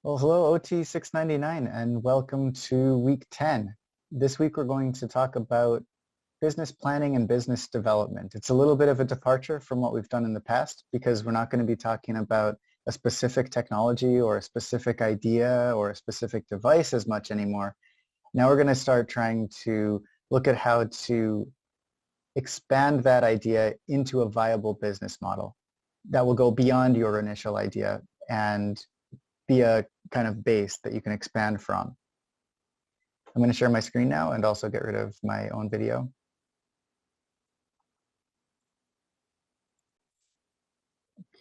Well, hello, OT 699, and welcome to week 10. This week we're going to talk about business planning and business development. It's a little bit of a departure from what we've done in the past because we're not going to be talking about a specific technology or a specific idea or a specific device as much anymore. Now we're going to start trying to look at how to expand that idea into a viable business model that will go beyond your initial idea and be a kind of base that you can expand from. I'm going to share my screen now and also get rid of my own video.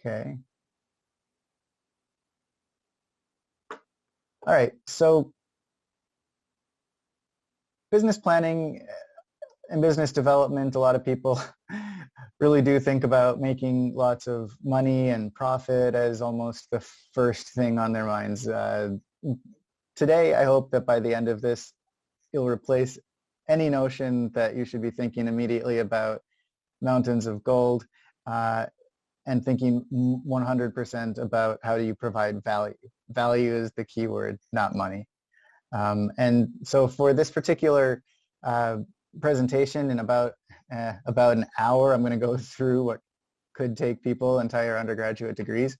Okay. All right, so business planning and business development, a lot of people really do think about making lots of money and profit as almost the first thing on their minds. Today, I hope that by the end of this, you'll replace any notion that you should be thinking immediately about mountains of gold and thinking 100% about how do you provide value. Value is the key word, not money. And so for this particular presentation in about an hour, I'm going to go through what could take people entire undergraduate degrees.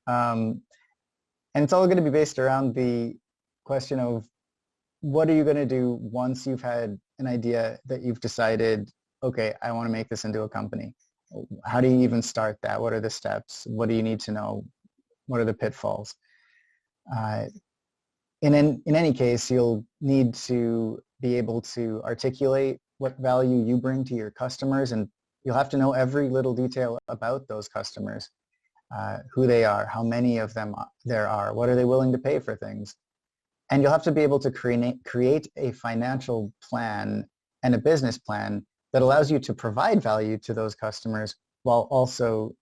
And it's all going to be based around the question of what are you going to do once you've had an idea that you've decided, okay, I want to make this into a company. How do you even start that? What are the steps? What do you need to know? What are the pitfalls? In any case, you'll need to be able to articulate what value you bring to your customers, and you'll have to know every little detail about those customers, who they are, how many of them there are, what are they willing to pay for things. And you'll have to be able to create a financial plan and a business plan that allows you to provide value to those customers while also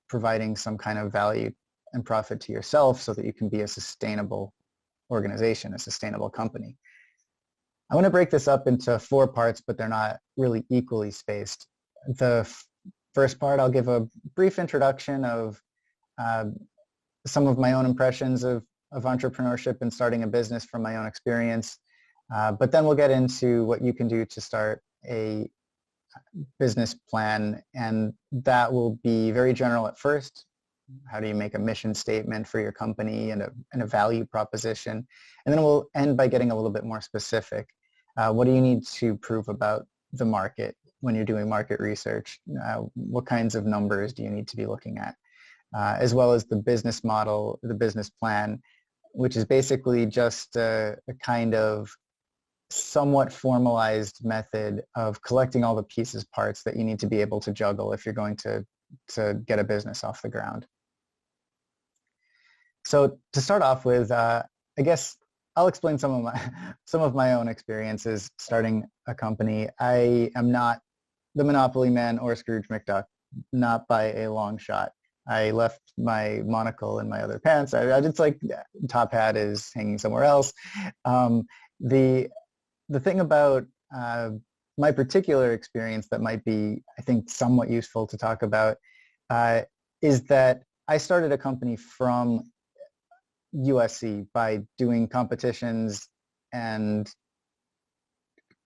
providing some kind of value and profit to yourself so that you can be a sustainable organization, a sustainable company. I want to break this up into 4 parts, but they're not really equally spaced. The first part, I'll give a brief introduction of some of my own impressions of entrepreneurship and starting a business from my own experience. But then we'll get into what you can do to start a business plan, and that will be very general at first. How do you make a mission statement for your company and a value proposition? And then we'll end by getting a little bit more specific. What do you need to prove about the market when you're doing market research? What kinds of numbers do you need to be looking at? As well as the business model, the business plan, which is basically just a kind of somewhat formalized method of collecting all the pieces, parts that you need to be able to juggle if you're going to get a business off the ground. So to start off with, I guess I'll explain some of my own experiences starting a company. I am not the Monopoly man or Scrooge McDuck, not by a long shot. I left my monocle in my other pants. I just like top hat is hanging somewhere else. The thing about my particular experience that might be, I think, somewhat useful to talk about is that I started a company from USC by doing competitions and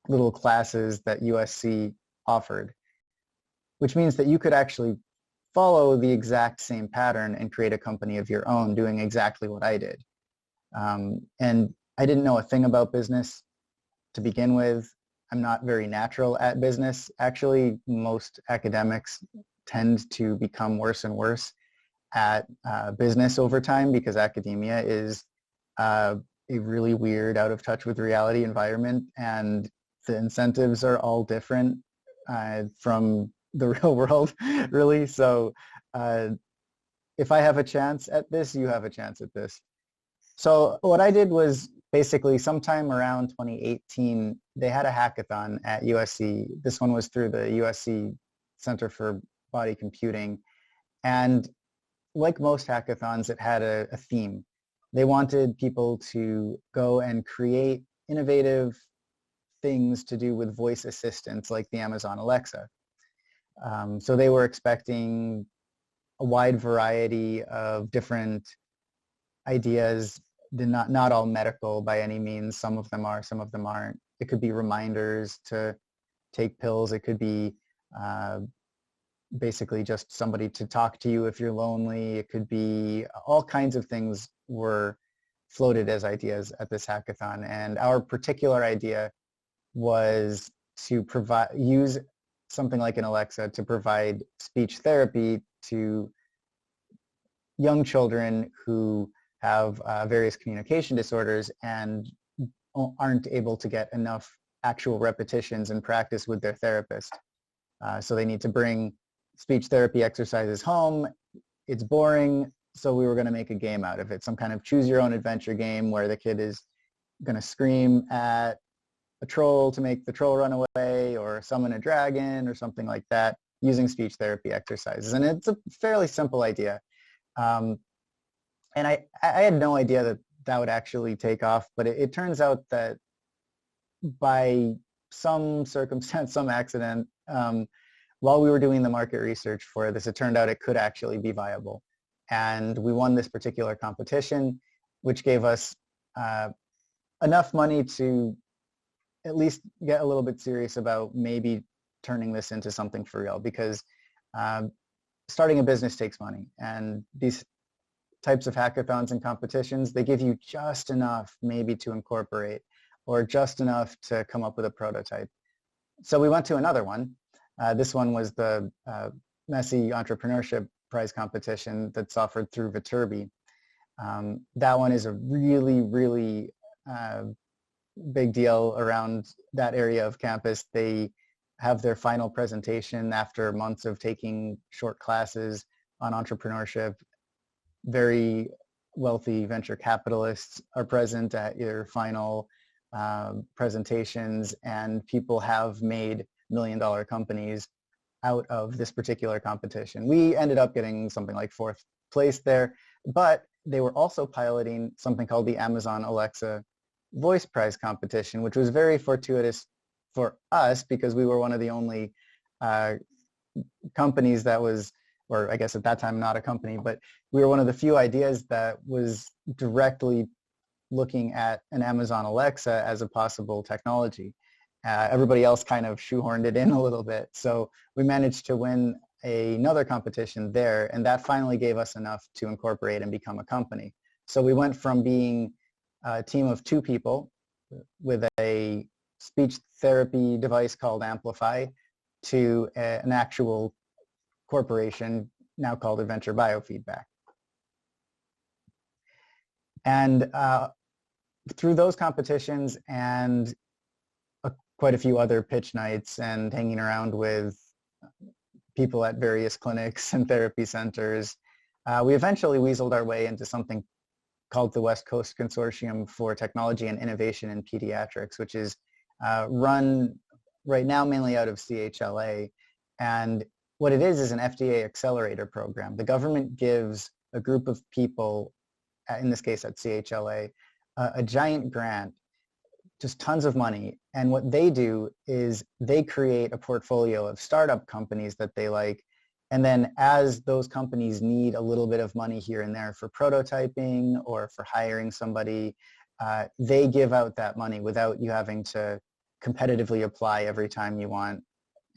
little classes that USC offered, which means that you could actually follow the exact same pattern and create a company of your own doing exactly what I did. And I didn't know a thing about business to begin with. I'm not very natural at business. Actually, most academics tend to become worse and worse at business over time because academia is a really weird, out of touch with reality environment, and the incentives are all different from the real world, really. So if I have a chance at this, you have a chance at this. So what I did was basically sometime around 2018, they had a hackathon at USC. This one was through the USC Center for Body Computing. And like most hackathons, it had a theme. They wanted people to go and create innovative things to do with voice assistants like the Amazon Alexa. So they were expecting a wide variety of different ideas they're not all medical by any means. Some of them are, some of them aren't. It could be reminders to take pills. It could be basically just somebody to talk to you if you're lonely. It could be all kinds of things were floated as ideas at this hackathon. And our particular idea was to use something like an Alexa to provide speech therapy to young children who have various communication disorders and aren't able to get enough actual repetitions and practice with their therapist. So they need to bring speech therapy exercises home. It's boring, so we were going to make a game out of it, some kind of choose your own adventure game where the kid is going to scream at a troll to make the troll run away or summon a dragon or something like that using speech therapy exercises. And it's a fairly simple idea. And I had no idea that that would actually take off, but it turns out that by some circumstance, some accident, while we were doing the market research for this, it turned out it could actually be viable. And we won this particular competition, which gave us enough money to at least get a little bit serious about maybe turning this into something for real, because starting a business takes money. And these types of hackathons and competitions, they give you just enough maybe to incorporate or just enough to come up with a prototype. So we went to another one. This one was the Messy Entrepreneurship Prize competition that's offered through Viterbi. That one is a really, really big deal around that area of campus. They have their final presentation after months of taking short classes on entrepreneurship. Very wealthy venture capitalists are present at your final presentations, and people have made million-dollar companies out of this particular competition. We ended up getting something like 4th place there, but they were also piloting something called the Amazon Alexa Voice Prize competition, which was very fortuitous for us because we were one of the only companies that was, or I guess at that time not a company, but we were one of the few ideas that was directly looking at an Amazon Alexa as a possible technology. Everybody else kind of shoehorned it in a little bit. So we managed to win another competition there, and that finally gave us enough to incorporate and become a company. So we went from being a team of 2 people with a speech therapy device called Amplify to an actual corporation now called Adventure Biofeedback. And through those competitions and quite a few other pitch nights and hanging around with people at various clinics and therapy centers, we eventually weaseled our way into something called the West Coast Consortium for Technology and Innovation in Pediatrics, which is run right now mainly out of CHLA. And what it is an FDA accelerator program. The government gives a group of people, in this case at CHLA, a giant grant, just tons of money. And what they do is they create a portfolio of startup companies that they like. And then as those companies need a little bit of money here and there for prototyping or for hiring somebody, they give out that money without you having to competitively apply every time you want,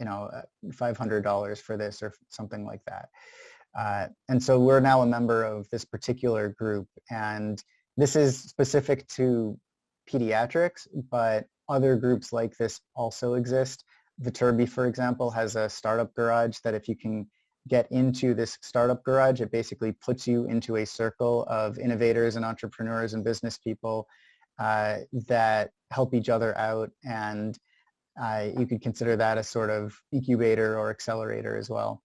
$500 for this or something like that. And so we're now a member of this particular group, and this is specific to pediatrics, but other groups like this also exist. Viterbi, for example, has a startup garage that if you can get into this startup garage, it basically puts you into a circle of innovators and entrepreneurs and business people that help each other out, and you could consider that a sort of incubator or accelerator as well.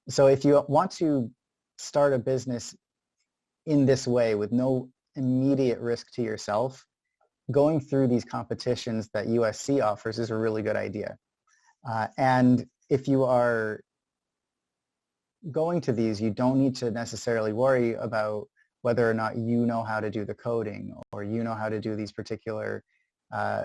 So if you want to start a business in this way with no immediate risk to yourself, going through these competitions that USC offers is a really good idea. And if you are going to these, you don't need to necessarily worry about whether or not you know how to do the coding or you know how to do these particular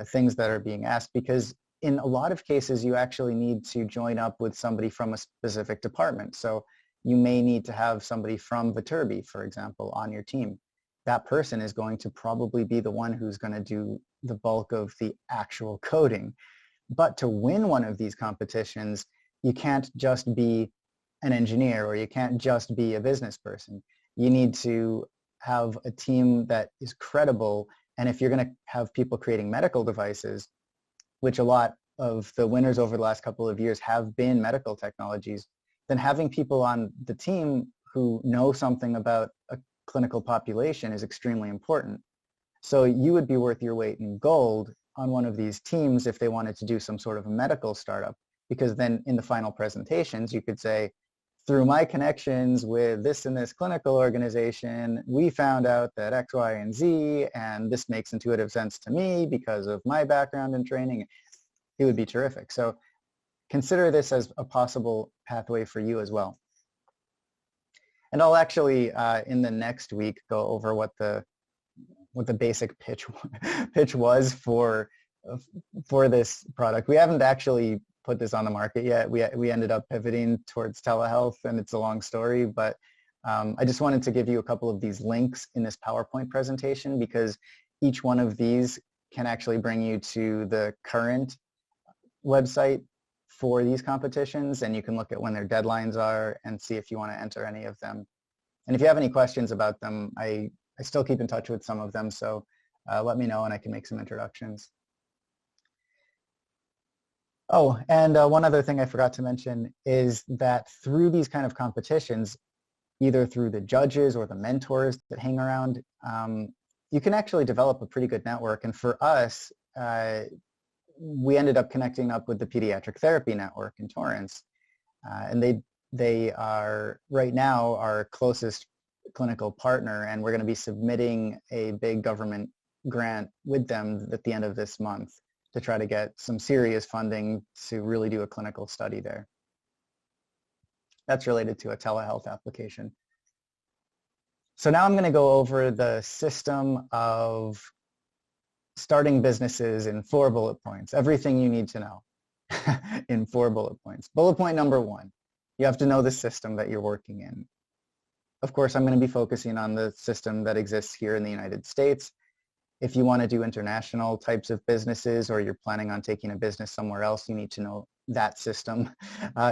things that are being asked, because in a lot of cases you actually need to join up with somebody from a specific department. So you may need to have somebody from Viterbi, for example, on your team. that person is going to probably be the one who's going to do the bulk of the actual coding. But to win one of these competitions, you can't just be an engineer, or you can't just be a business person. You need to have a team that is credible. And if you're going to have people creating medical devices, which a lot of the winners over the last couple of years have been medical technologies, then having people on the team who know something about a clinical population is extremely important. So you would be worth your weight in gold on one of these teams if they wanted to do some sort of a medical startup, because then in the final presentations, you could say, through my connections with this and this clinical organization, we found out that X, Y, and Z, and this makes intuitive sense to me because of my background and training. It would be terrific. So consider this as a possible pathway for you as well. And I'll actually, in the next week, go over what the basic pitch was for this product. We haven't actually put this on the market yet. We ended up pivoting towards telehealth, and it's a long story, but I just wanted to give you a couple of these links in this PowerPoint presentation, because each one of these can actually bring you to the current website for these competitions, and you can look at when their deadlines are and see if you want to enter any of them. And if you have any questions about them, I still keep in touch with some of them, so let me know and I can make some introductions. Oh, and one other thing I forgot to mention is that through these kind of competitions, either through the judges or the mentors that hang around, you can actually develop a pretty good network. And for us, we ended up connecting up with the Pediatric Therapy Network in Torrance. And they are right now our closest clinical partner, and we're going to be submitting a big government grant with them at the end of this month to try to get some serious funding to really do a clinical study there. That's related to a telehealth application. So now I'm going to go over the system of starting businesses in 4 bullet points, everything you need to know in 4 bullet points. Bullet point number 1, you have to know the system that you're working in. Of course, I'm going to be focusing on the system that exists here in the United States. If you want to do international types of businesses, or you're planning on taking a business somewhere else, you need to know that system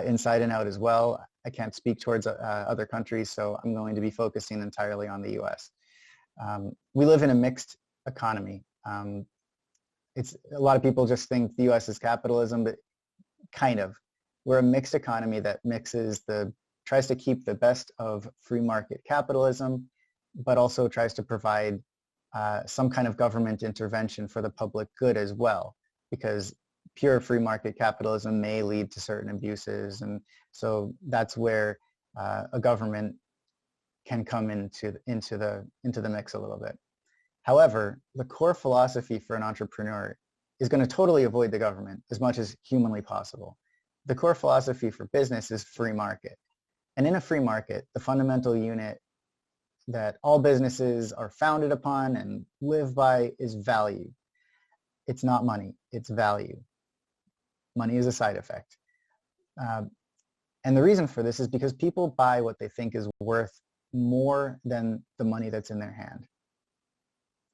inside and out as well. I can't speak towards other countries, so I'm going to be focusing entirely on the US. We live in a mixed economy. A lot of people just think the US is capitalism, but kind of. We're a mixed economy that tries to keep the best of free market capitalism, but also tries to provide some kind of government intervention for the public good as well, because pure free market capitalism may lead to certain abuses, and so that's where a government can come into the mix a little bit. However, the core philosophy for an entrepreneur is going to totally avoid the government as much as humanly possible. The core philosophy for business is free market. And in a free market, the fundamental unit that all businesses are founded upon and live by is value. It's not money, it's value. Money is a side effect. And the reason for this is because people buy what they think is worth more than the money that's in their hand.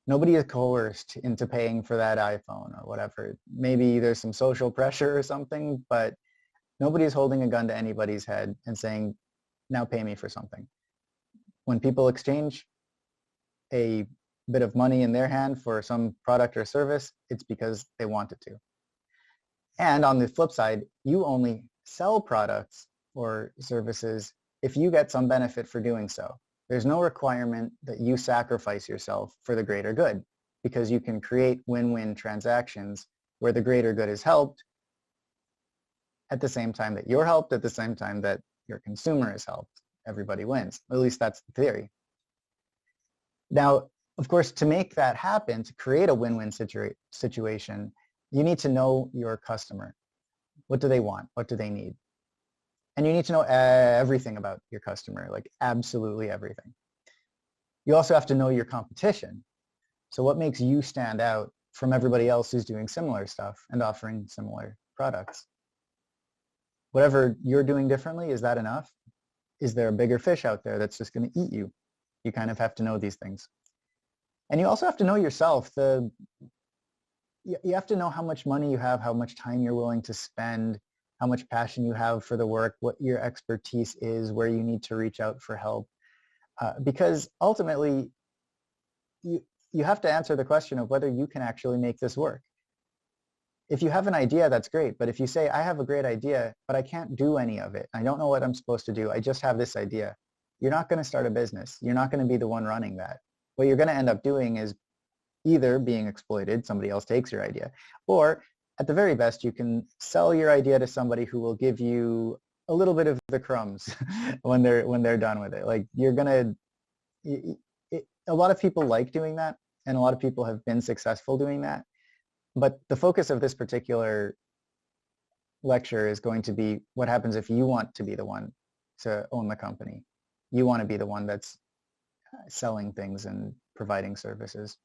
Nobody is coerced into paying for that iPhone or whatever. Maybe there's some social pressure or something, but nobody is holding a gun to anybody's head and saying, now pay me for something. When people exchange a bit of money in their hand for some product or service, it's because they want it to. And on the flip side, you only sell products or services if you get some benefit for doing so. There's no requirement that you sacrifice yourself for the greater good, because you can create win-win transactions where the greater good is helped at the same time that you're helped, at the same time that your consumer is helped. Everybody wins. At least that's the theory. Now, of course, to make that happen, to create a win-win situation, you need to know your customer. What do they want? What do they need? And you need to know everything about your customer, like absolutely everything. You also have to know your competition. So what makes you stand out from everybody else who's doing similar stuff and offering similar products? Whatever you're doing differently, is that enough? Is there a bigger fish out there that's just going to eat you? You kind of have to know these things. And you also have to know yourself. You have to know how much money you have, how much time you're willing to spend, how much passion you have for the work, what your expertise is, where you need to reach out for help. Because ultimately, you have to answer the question of whether you can actually make this work. If you have an idea, that's great. But if you say, I have a great idea, but I can't do any of it, I don't know what I'm supposed to do, I just have this idea, you're not going to start a business. You're not going to be the one running that. What you're going to end up doing is either being exploited, somebody else takes your idea, or at the very best, you can sell your idea to somebody who will give you a little bit of the crumbs when they're done with it. Like a lot of people like doing that, and a lot of people have been successful doing that. But the focus of this particular lecture is going to be what happens if you want to be the one to own the company. You want to be the one that's selling things and providing services.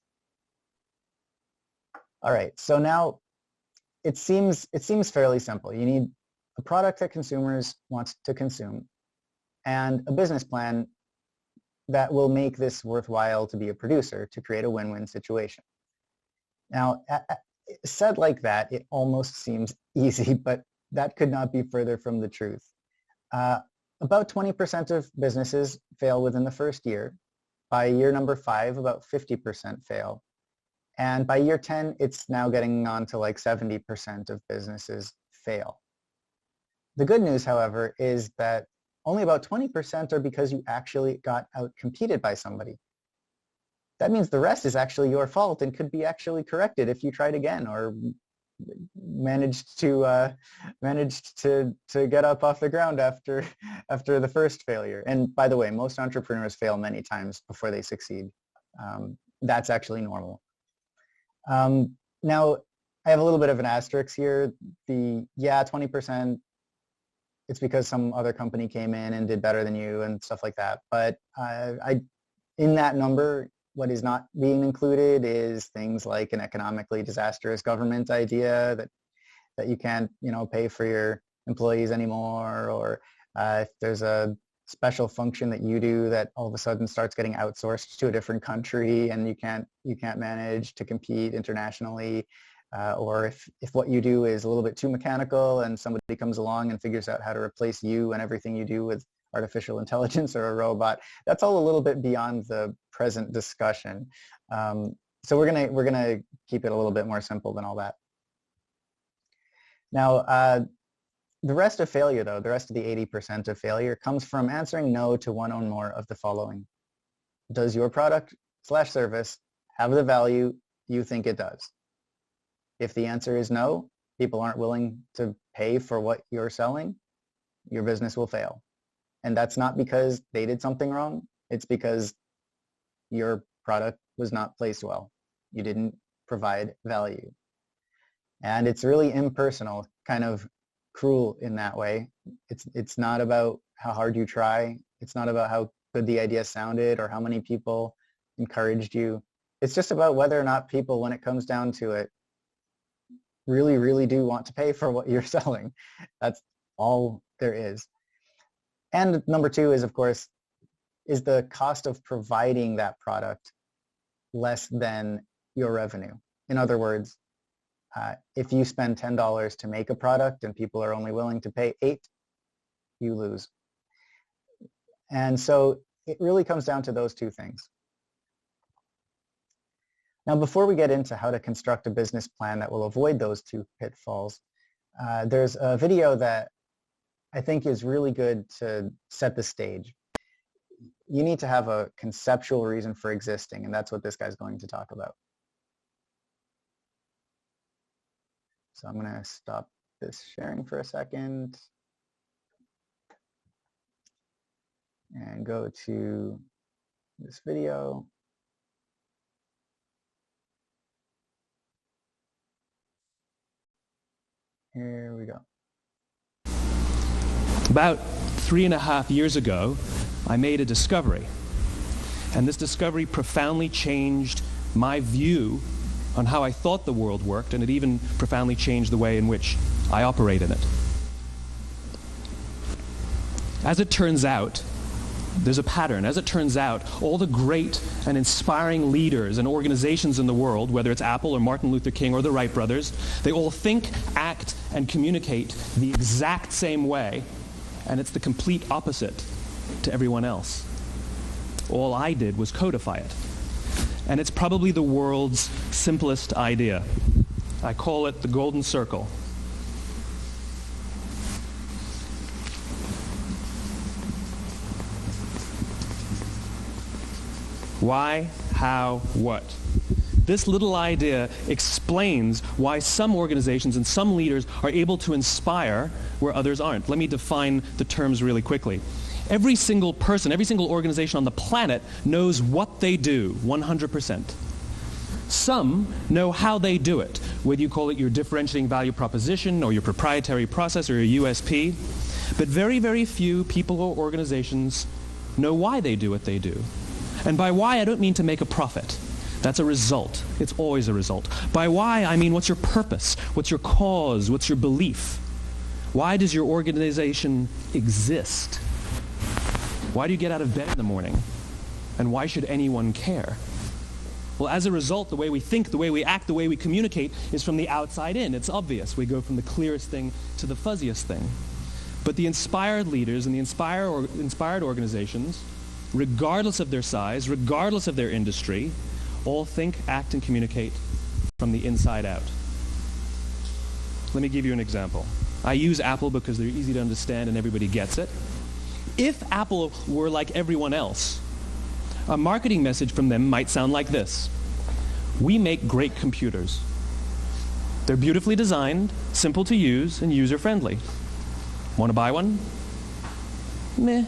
All right, so now it seems fairly simple. You need a product that consumers want to consume and a business plan that will make this worthwhile to be a producer, to create a win-win situation. Now, said like that, it almost seems easy, but that could not be further from the truth. About 20% of businesses fail within the first year. By year number 5, about 50% fail. And by year 10, it's now getting on to like 70% of businesses fail. The good news, however, is that only about 20% are because you actually got out-competed by somebody. That means the rest is actually your fault and could be actually corrected if you tried again or managed to get up off the ground after the first failure. And by the way, most entrepreneurs fail many times before they succeed. That's actually normal. Now, I have a little bit of an asterisk here. 20%, it's because some other company came in and did better than you and stuff like that. But in that number, what is not being included is things like an economically disastrous government idea that you can't, pay for your employees anymore, or if there's a special function that you do that all of a sudden starts getting outsourced to a different country and you can't manage to compete internationally, or if what you do is a little bit too mechanical and somebody comes along and figures out how to replace you and everything you do with artificial intelligence or a robot. That's all a little bit beyond the present discussion. So we're gonna keep it a little bit more simple than all that. Now, the rest of failure, though, the rest of the 80% of failure comes from answering no to one or more of the following. Does your product/service have the value you think it does? If the answer is no, people aren't willing to pay for what you're selling, your business will fail. And that's not because they did something wrong. It's because your product was not placed well. You didn't provide value. And it's really impersonal, kind of cruel in that way. It's not about how hard you try. It's not about how good the idea sounded or how many people encouraged you. It's just about whether or not people, when it comes down to it, really, really do want to pay for what you're selling. That's all there is. And number 2 is, of course, is the cost of providing that product less than your revenue? In other words, if you spend $10 to make a product and people are only willing to pay $8, you lose. And so it really comes down to those 2 things. Now, before we get into how to construct a business plan that will avoid those 2 pitfalls, there's a video that I think is really good to set the stage. You need to have a conceptual reason for existing, and that's what this guy's going to talk about. So I'm going to stop this sharing for a second and go to this video. Here we go. About 3.5 years ago, I made a discovery. And this discovery profoundly changed my view on how I thought the world worked, and it even profoundly changed the way in which I operate in it. As it turns out, There's a pattern. As it turns out, all the great and inspiring leaders and organizations in the world, whether it's Apple or Martin Luther King or the Wright brothers, they all think, act, and communicate the exact same way, and it's the complete opposite to everyone else. All I did was codify it. And it's probably the world's simplest idea. I call it the golden circle. Why, how, what? This little idea explains why some organizations and some leaders are able to inspire where others aren't. Let me define the terms really quickly. Every single person, every single organization on the planet knows what they do 100%. Some know how they do it, whether you call it your differentiating value proposition or your proprietary process or your USP. But very, very few people or organizations know why they do what they do. And by why, I don't mean to make a profit. That's a result. It's always a result. By why, I mean what's your purpose? What's your cause? What's your belief? Why does your organization exist? Why do you get out of bed in the morning? And why should anyone care? Well, as a result, the way we think, the way we act, the way we communicate is from the outside in. It's obvious. We go from the clearest thing to the fuzziest thing. But the inspired leaders and the inspired organizations, regardless of their size, regardless of their industry, all think, act, and communicate from the inside out. Let me give you an example. I use Apple because they're easy to understand and everybody gets it. If Apple were like everyone else, a marketing message from them might sound like this. We make great computers. They're beautifully designed, simple to use, and user-friendly. Want to buy one? Meh.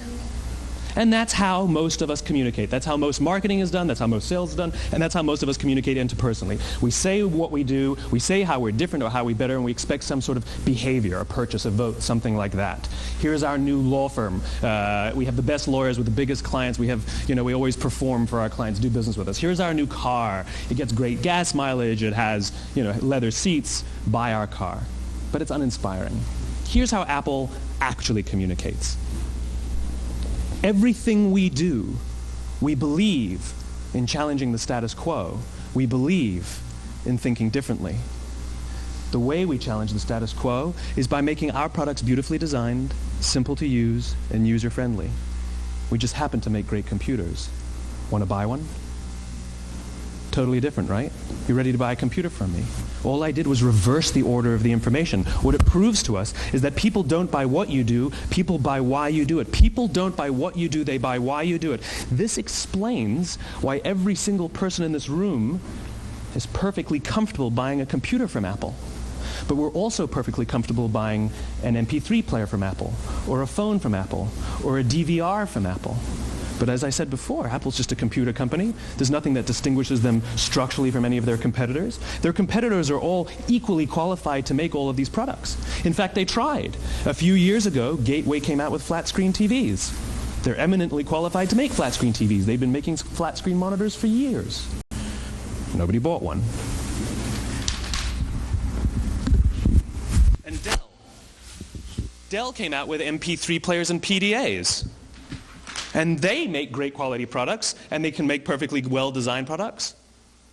And that's how most of us communicate. That's how most marketing is done, that's how most sales is done, and that's how most of us communicate interpersonally. We say what we do, we say how we're different or how we're better, and we expect some sort of behavior, a purchase, a vote, something like that. Here's our new law firm. We have the best lawyers with the biggest clients. We have, we always perform for our clients, do business with us. Here's our new car. It gets great gas mileage. It has, leather seats. Buy our car. But it's uninspiring. Here's how Apple actually communicates. Everything we do, we believe in challenging the status quo. We believe in thinking differently. The way we challenge the status quo is by making our products beautifully designed, simple to use, and user-friendly. We just happen to make great computers. Want to buy one? Totally different, right? You're ready to buy a computer from me. All I did was reverse the order of the information. What it proves to us is that people don't buy what you do, people buy why you do it. People don't buy what you do, they buy why you do it. This explains why every single person in this room is perfectly comfortable buying a computer from Apple. But we're also perfectly comfortable buying an MP3 player from Apple, or a phone from Apple, or a DVR from Apple. But as I said before, Apple's just a computer company. There's nothing that distinguishes them structurally from any of their competitors. Their competitors are all equally qualified to make all of these products. In fact, they tried. A few years ago, Gateway came out with flat-screen TVs. They're eminently qualified to make flat-screen TVs. They've been making flat-screen monitors for years. Nobody bought one. And Dell came out with MP3 players and PDAs. And they make great quality products, and they can make perfectly well-designed products,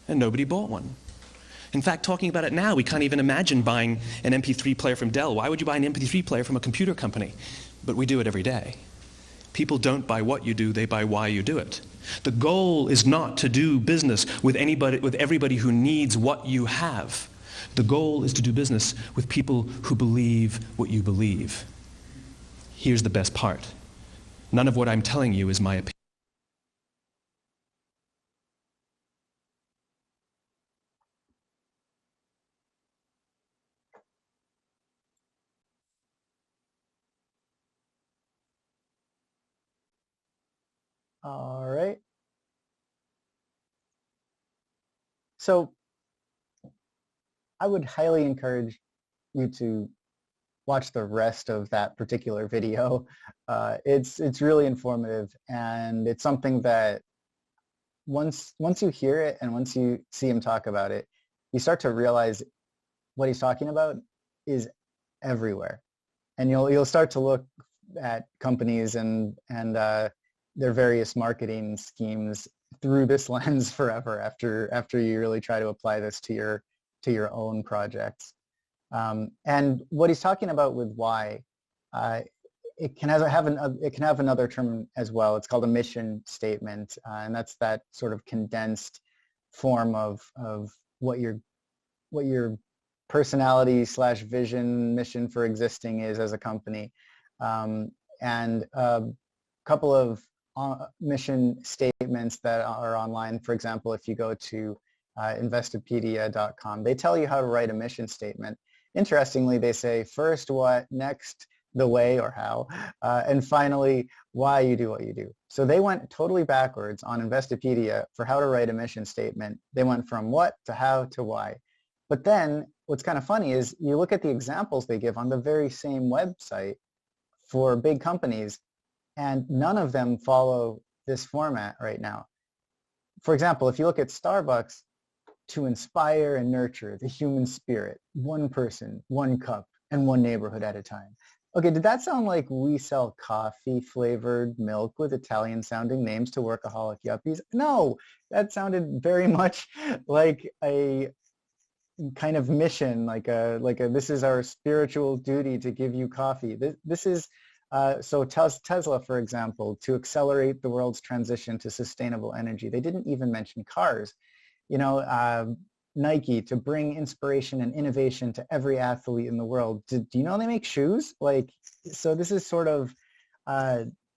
and nobody bought one. In fact, talking about it now, we can't even imagine buying an MP3 player from Dell. Why would you buy an MP3 player from a computer company? But we do it every day. People don't buy what you do, they buy why you do it. The goal is not to do business with everybody who needs what you have. The goal is to do business with people who believe what you believe. Here's the best part. None of what I'm telling you is my opinion. All right. So I would highly encourage you to watch the rest of that particular video. It's really informative, and it's something that once you hear it and once you see him talk about it, you start to realize what he's talking about is everywhere. And you'll start to look at companies and their various marketing schemes through this lens forever after you really try to apply this to your own projects. And what he's talking about with why, it can have another term as well. It's called a mission statement, and that's that sort of condensed form of what your personality / vision, mission for existing is as a company. And a couple of mission statements that are online. For example, if you go to Investopedia.com, they tell you how to write a mission statement. Interestingly, they say first what, next the way or how, and finally why you do what you do. So they went totally backwards on Investopedia for how to write a mission statement. They went from what to how to why. But then what's kind of funny is you look at the examples they give on the very same website for big companies, and none of them follow this format right now. For example, if you look at Starbucks, to inspire and nurture the human spirit, one person, one cup, and one neighborhood at a time. Okay, did that sound like we sell coffee flavored milk with Italian sounding names to workaholic yuppies? No, that sounded very much like a kind of mission, like a this is our spiritual duty to give you coffee. This is so Tesla, for example, to accelerate the world's transition to sustainable energy. They didn't even mention cars. Nike, to bring inspiration and innovation to every athlete in the world. Do you know they make shoes? So this is sort of,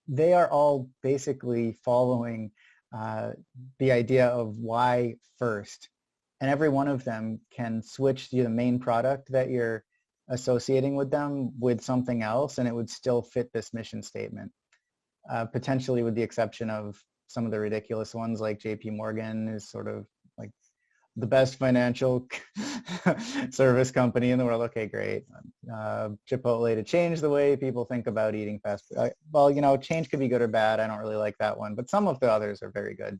they are all basically following the idea of why first. And every one of them can switch the main product that you're associating with them with something else, and it would still fit this mission statement, potentially with the exception of some of the ridiculous ones, like JP Morgan is sort of like the best financial service company in the world. Okay, great. Chipotle, to change the way people think about eating fast food. Well, change could be good or bad. I don't really like that one, but some of the others are very good.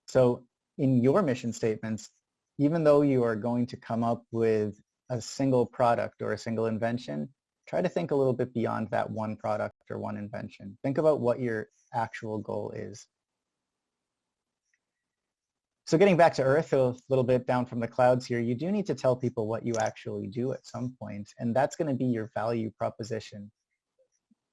So in your mission statements, even though you are going to come up with a single product or a single invention, try to think a little bit beyond that one product or one invention. Think about what your actual goal is. So getting back to Earth, a little bit down from the clouds here, you do need to tell people what you actually do at some point, and that's going to be your value proposition.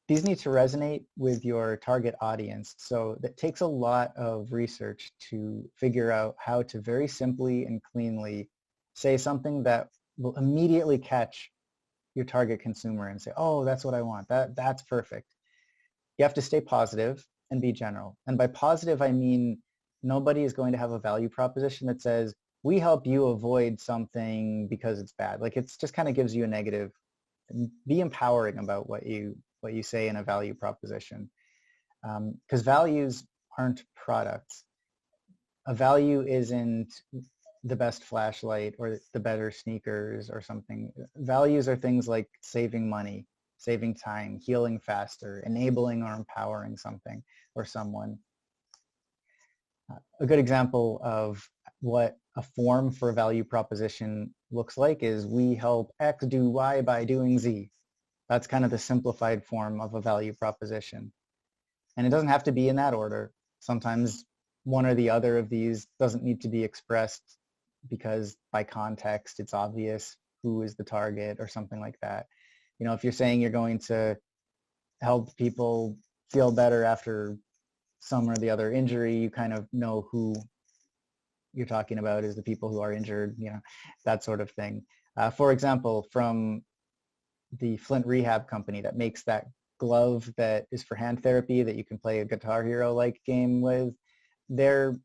These need to resonate with your target audience, so that takes a lot of research to figure out how to very simply and cleanly say something that will immediately catch your target consumer and say, oh, that's what I want. That's perfect. You have to stay positive and be general. And by positive, I mean nobody is going to have a value proposition that says, we help you avoid something because it's bad. It's just kind of gives you a negative. Be empowering about what you say in a value proposition. Because values aren't products. A value isn't the best flashlight or the better sneakers or something. Values are things like saving money, saving time, healing faster, enabling or empowering something or someone. A good example of what a form for a value proposition looks like is we help X do Y by doing Z. That's kind of the simplified form of a value proposition. And it doesn't have to be in that order. Sometimes one or the other of these doesn't need to be expressed because by context it's obvious who is the target or something like that. If you're saying you're going to help people feel better after some or the other injury, you kind of know who you're talking about is the people who are injured, that sort of thing. For example, from the Flint Rehab company that makes that glove that is for hand therapy that you can play a Guitar Hero-like game with, their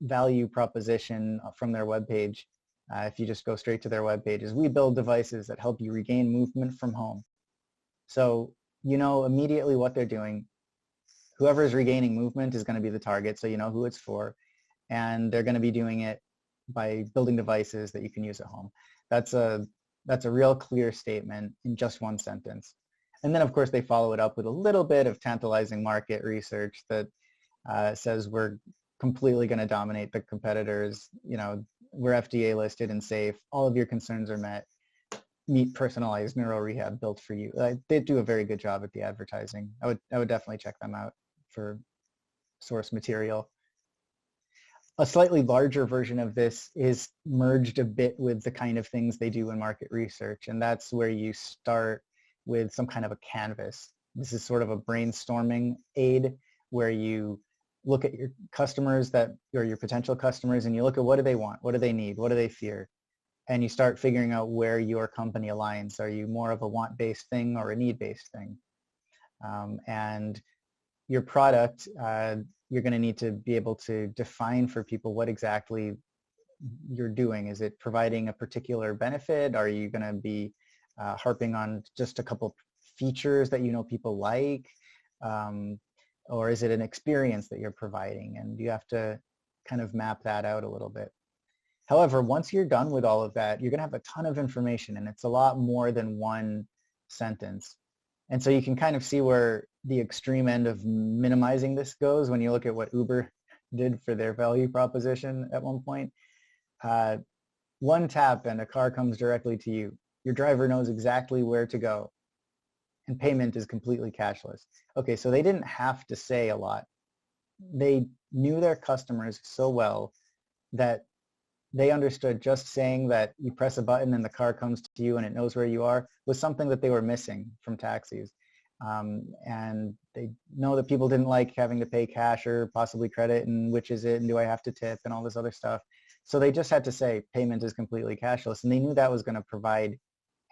value proposition from their webpage, if you just go straight to their webpage, is we build devices that help you regain movement from home. So you know immediately what they're doing. Whoever is regaining movement is going to be the target, so you know who it's for. And they're going to be doing it by building devices that you can use at home. That's a real clear statement in just one sentence. And then, of course, they follow it up with a little bit of tantalizing market research that says we're completely going to dominate the competitors. We're FDA listed and safe. All of your concerns are met. meet personalized neuro rehab built for you. They do a very good job at the advertising. I would definitely check them out for source material. A slightly larger version of this is merged a bit with the kind of things they do in market research, and that's where you start with some kind of a canvas. This is sort of a brainstorming aid where you look at your customers or your potential customers, and you look at what do they want, what do they need, what do they fear, and you start figuring out where your company aligns. Are you more of a want-based thing or a need-based thing? And your product, you're going to need to be able to define for people what exactly you're doing. Is it providing a particular benefit? Are you going to be harping on just a couple features that you know people like? Or is it an experience that you're providing? And you have to kind of map that out a little bit. However, once you're done with all of that, you're going to have a ton of information, and it's a lot more than one sentence. And so you can kind of see where the extreme end of minimizing this goes when you look at what Uber did for their value proposition at one point. One tap and a car comes directly to you. Your driver knows exactly where to go, and payment is completely cashless. Okay, so they didn't have to say a lot. They knew their customers so well that they understood just saying that you press a button and the car comes to you and it knows where you are was something that they were missing from taxis. And they know that people didn't like having to pay cash or possibly credit, and which is it, and do I have to tip, and all this other stuff. So they just had to say payment is completely cashless, and they knew that was going to provide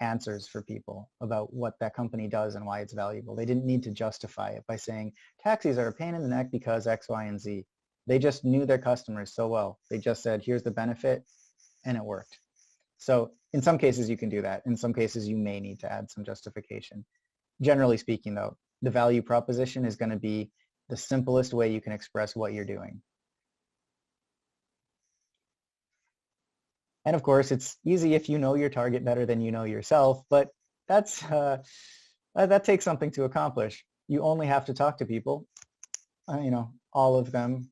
answers for people about what that company does and why it's valuable. They didn't need to justify it by saying taxis are a pain in the neck because X, Y, and Z. They just knew their customers so well. They just said, here's the benefit, and it worked. So in some cases you can do that. In some cases you may need to add some justification. Generally speaking though, the value proposition is going to be the simplest way you can express what you're doing. And of course, it's easy if you know your target better than you know yourself, but that takes something to accomplish. You only have to talk to people, all of them.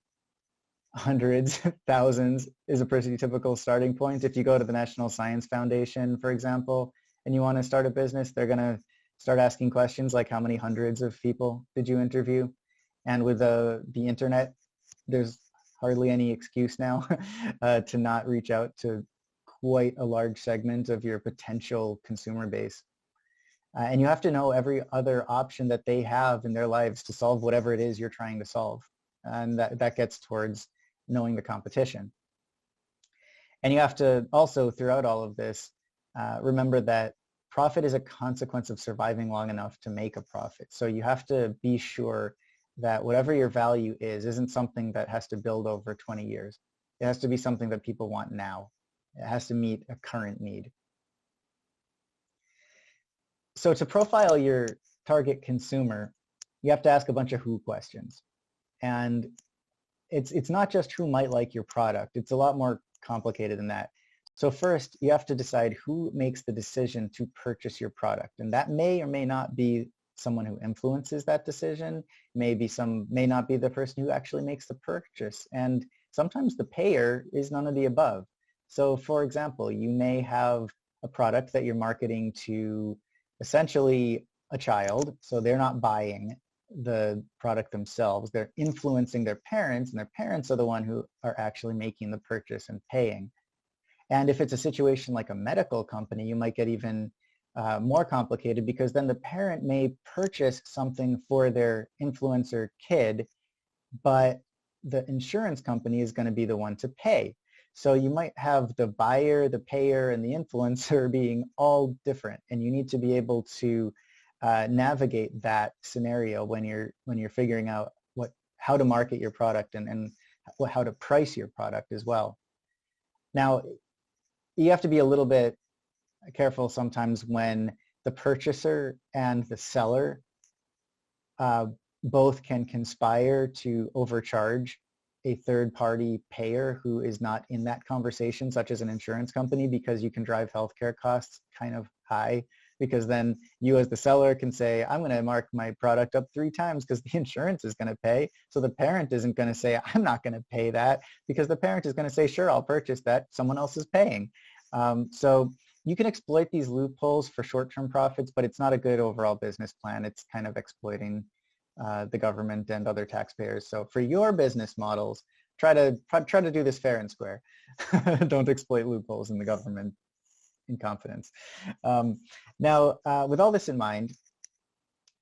Hundreds, thousands is a pretty typical starting point. If you go to the National Science Foundation, for example, and you want to start a business, they're going to start asking questions like how many hundreds of people did you interview? And with the internet, there's hardly any excuse now to not reach out to quite a large segment of your potential consumer base. And you have to know every other option that they have in their lives to solve whatever it is you're trying to solve. And that gets towards knowing the competition. And you have to also, throughout all of this, remember that profit is a consequence of surviving long enough to make a profit. So you have to be sure that whatever your value isn't something that has to build over 20 years. It has to be something that people want now. It has to meet a current need. So to profile your target consumer, you have to ask a bunch of who questions. And it's not just who might like your product. It's a lot more complicated than that. So first, you have to decide who makes the decision to purchase your product. And that may or may not be someone who influences that decision. May not be the person who actually makes the purchase. And sometimes the payer is none of the above. So for example, you may have a product that you're marketing to essentially a child, so they're not buying the product themselves. They're influencing their parents, and their parents are the one who are actually making the purchase and paying. And if it's a situation like a medical company, you might get even more complicated, because then the parent may purchase something for their influencer kid, but the insurance company is going to be the one to pay. So you might have the buyer, the payer, and the influencer being all different, and you need to be able to navigate that scenario when you're figuring out how to market your product and how to price your product as well. Now, you have to be a little bit careful sometimes when the purchaser and the seller both can conspire to overcharge a third-party payer who is not in that conversation, such as an insurance company, because you can drive healthcare costs kind of high, because then you as the seller can say, I'm going to mark my product up 3 times because the insurance is going to pay. So the parent isn't going to say, I'm not going to pay that, because the parent is going to say, sure, I'll purchase that. Someone else is paying. So you can exploit these loopholes for short-term profits, but it's not a good overall business plan. It's kind of exploiting the government and other taxpayers. So for your business models, try to do this fair and square. Don't exploit loopholes in the government in confidence. Now, with all this in mind,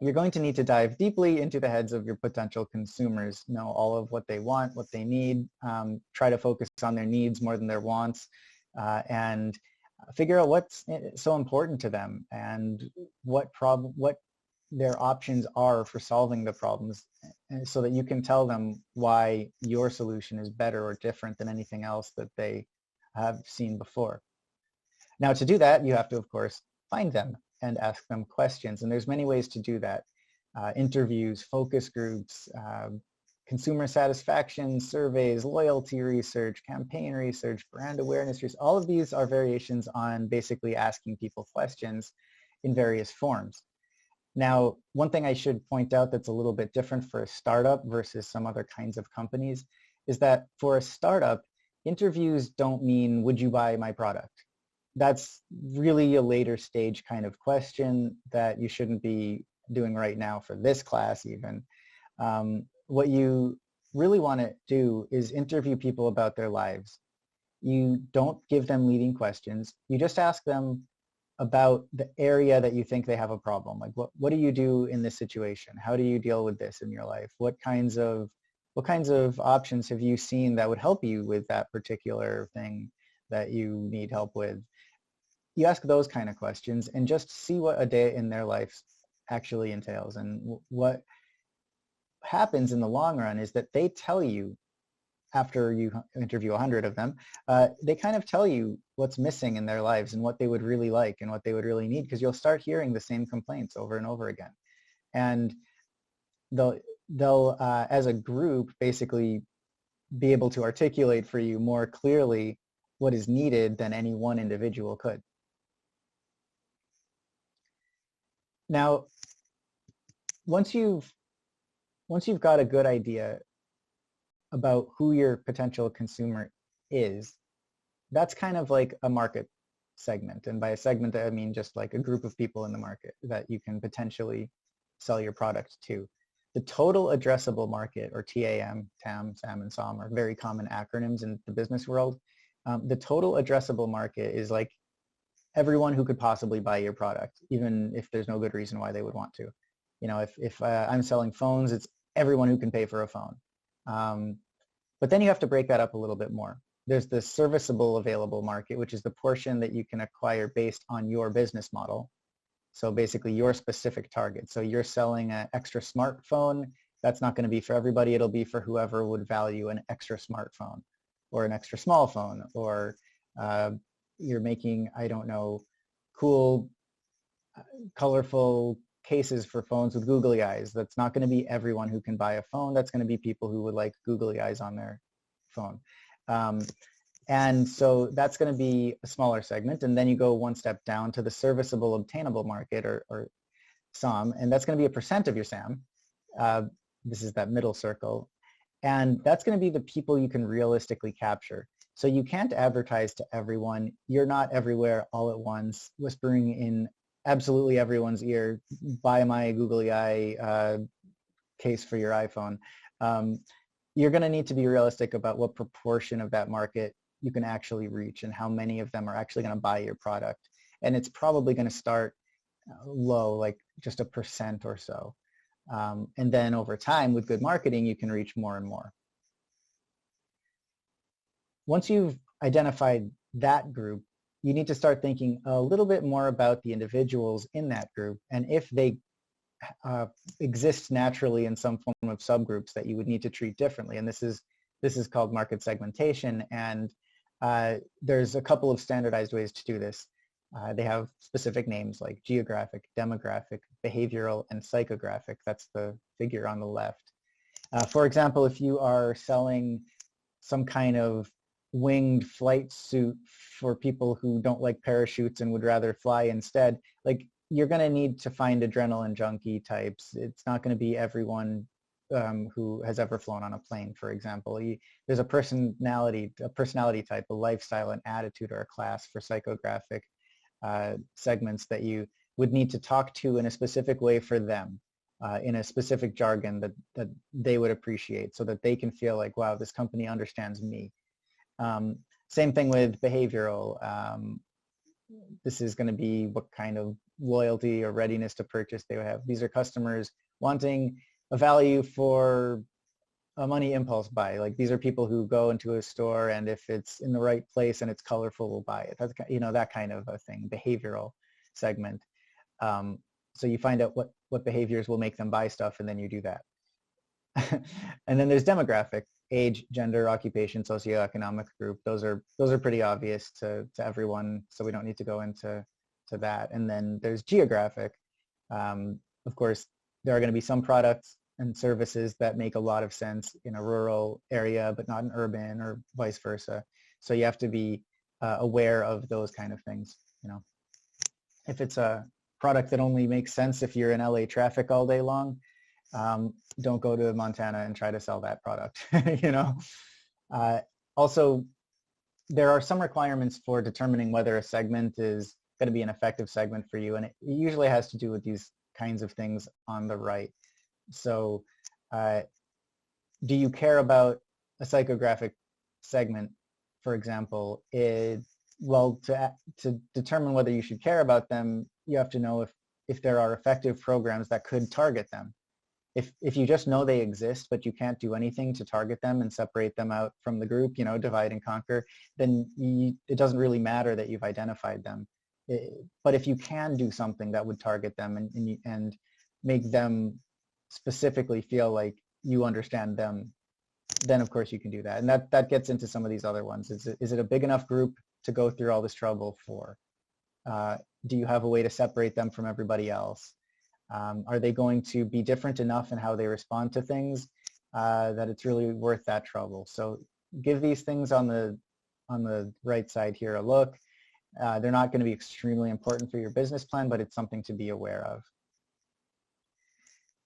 you're going to need to dive deeply into the heads of your potential consumers, know all of what they want, what they need, try to focus on their needs more than their wants, and figure out what's so important to them and what their options are for solving the problems, so that you can tell them why your solution is better or different than anything else that they have seen before. Now, to do that, you have to, of course, find them and ask them questions. And there's many ways to do that. Interviews, focus groups, consumer satisfaction surveys, loyalty research, campaign research, brand awareness research. All of these are variations on basically asking people questions in various forms. Now, one thing I should point out that's a little bit different for a startup versus some other kinds of companies is that for a startup, interviews don't mean, would you buy my product? That's really a later stage kind of question that you shouldn't be doing right now for this class even. What you really want to do is interview people about their lives. You don't give them leading questions. You just ask them about the area that you think they have a problem. Like, what do you do in this situation? How do you deal with this in your life? What kinds of options have you seen that would help you with that particular thing that you need help with? You ask those kind of questions and just see what a day in their life actually entails. And what happens in the long run is that they tell you, after you interview 100 of them, they kind of tell you what's missing in their lives and what they would really like and what they would really need, because you'll start hearing the same complaints over and over again. And they'll as a group, basically be able to articulate for you more clearly what is needed than any one individual could. Now, once you've got a good idea about who your potential consumer is, that's kind of like a market segment. And by a segment, I mean just like a group of people in the market that you can potentially sell your product to. The total addressable market, or TAM, TAM, SAM, and SOM, are very common acronyms in the business world. The total addressable market is like everyone who could possibly buy your product, even if there's no good reason why they would want to. You know, if I'm selling phones, it's everyone who can pay for a phone. But then you have to break that up a little bit more. There's the serviceable available market, which is the portion that you can acquire based on your business model. So basically your specific target. So you're selling an extra smartphone. That's not going to be for everybody. It'll be for whoever would value an extra smartphone or an extra small phone, or you're making, I don't know, cool, colorful cases for phones with googly eyes. That's not going to be everyone who can buy a phone. That's going to be people who would like googly eyes on their phone. And so that's going to be a smaller segment. And then you go one step down to the serviceable obtainable market, or SOM, and that's going to be a percent of your SAM. This is that middle circle. And that's going to be the people you can realistically capture. So you can't advertise to everyone. You're not everywhere all at once, whispering in absolutely everyone's ear, buy my googly eye case for your iPhone. You're going to need to be realistic about what proportion of that market you can actually reach and how many of them are actually going to buy your product. And it's probably going to start low, like just a percent or so. And then over time, with good marketing, you can reach more and more. Once you've identified that group, you need to start thinking a little bit more about the individuals in that group, and if they exist naturally in some form of subgroups that you would need to treat differently. And this is called market segmentation, and there's a couple of standardized ways to do this. They have specific names like geographic, demographic, behavioral, and psychographic. That's the figure on the left. For example, if you are selling some kind of winged flight suit for people who don't like parachutes and would rather fly instead, like, you're going to need to find adrenaline junkie types. It's not going to be everyone who has ever flown on a plane, for example. There's a personality type, a lifestyle, an attitude, or a class for psychographic. segments that you would need to talk to in a specific way for them, in a specific jargon that they would appreciate, so that they can feel like, wow, this company understands me. Same thing with behavioral. This is going to be what kind of loyalty or readiness to purchase they would have. These are customers wanting a value for a money impulse buy. Like, these are people who go into a store, and if it's in the right place and it's colorful, will buy it. That's, you know, that kind of a thing, behavioral segment. So you find out what behaviors will make them buy stuff, and then you do that. And then there's demographic: age, gender, occupation, socioeconomic group. Those are pretty obvious to everyone, so we don't need to go into that. And then there's geographic. Of course, there are going to be some products and services that make a lot of sense in a rural area, but not in urban, or vice versa. So you have to be aware of those kind of things. You know, if it's a product that only makes sense if you're in LA traffic all day long, don't go to Montana and try to sell that product. You know. Also, there are some requirements for determining whether a segment is going to be an effective segment for you, and it usually has to do with these kinds of things on the right. So, do you care about a psychographic segment, for example? Well, to determine whether you should care about them, you have to know if there are effective programs that could target them. If you just know they exist, but you can't do anything to target them and separate them out from the group, you know, divide and conquer, then it doesn't really matter that you've identified them. But if you can do something that would target them and make them specifically feel like you understand them, then of course you can do that. And that gets into some of these other ones. Is it a big enough group to go through all this trouble for? Do you have a way to separate them from everybody else? Are they going to be different enough in how they respond to things that it's really worth that trouble? So give these things on the right side here a look. They're not going to be extremely important for your business plan, but it's something to be aware of.